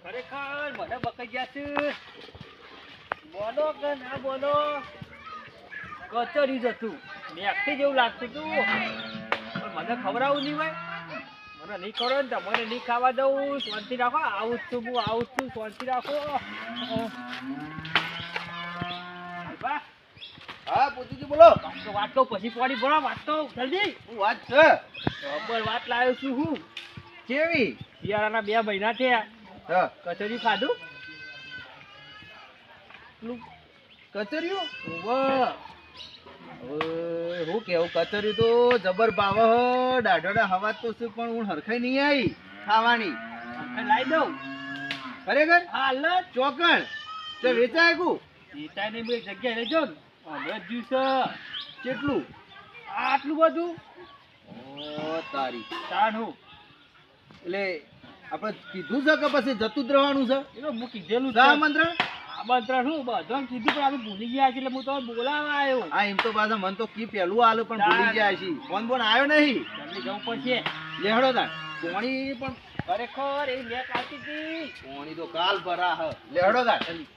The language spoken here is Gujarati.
ખરેખર મને બકાઈ ગયા છે. બોલો કે ના બોલો, કચરી જ હતું. મેકથી જેવું લાગતું હતું, પણ મને ખવડાવું નહીં ભાઈ. મને નહીં ખવડાવે ને તમને નહીં ખાવા દઉં. શાંતિ રાખો, આવું જ છું હું, આવું જ છું. શાંતિ રાખો. વાહ, હા પૂછુજી બોલો. વાત તો પછી પાણી ભરો. વાત તો જલ્દી. શું વાત છે? બરાબર વાત લાવ્યો છું હું. કેવી? શિયાળાના 2 મહિના થયા. હા કચોરી ખાધું? કચરિયું? વાહ, હવે હું કેવું, કચરિયું તો જબર ભાવ હ. દાઢોડા હવા તો શું, પણ હું હરખાઈ નહીં આવી ખાવાની. લાવી દઉં. ખરેખર? હાલ ચોકણ તો વેચાય કુ? ઈટા ને એક જગ્યાએ લેજો ને. હમણાં જ જ્યુસ કેટલું? આટલું બધું ઓ તારી. તાણ હું એટલે આપણે કીધું છે કે પછી જતું જ રહેવાનું છે? એ તો હું કીધેલું છે. રા મંત્ર આમંત્રણ હું બધાને કીધું, પણ આપણે ભૂલી ગયા છે એટલે હું તો બોલાવવા આવ્યો. હા એમ તો પાછા મન તો કી પેલું આલો પણ ભૂલી ગયા છે. ફોન બોન આવ્યો નહીં. જલ્દી જવું પડશે. લેહડો તાર. પોણી પણ ખરેખર એ મેચ આવતી હતી. પોણી તો કાલ ભરા હ. લેહડો તાર. જલ્દી.